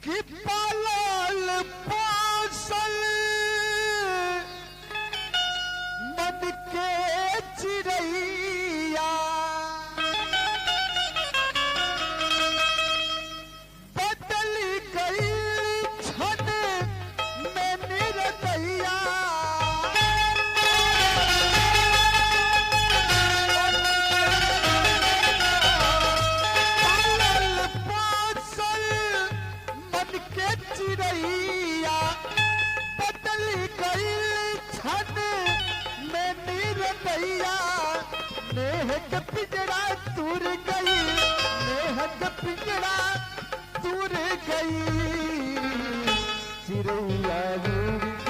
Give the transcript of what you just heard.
कि पालल पोसल मन के चिड़ैया बदल गई छन में निरदैया पालल पोसल मन के चिड़ैया बदल गई छन में निरदैया नेह के पिंजरा दूर गई नेह के पिंजरा दूर गई चिड़ैया दूर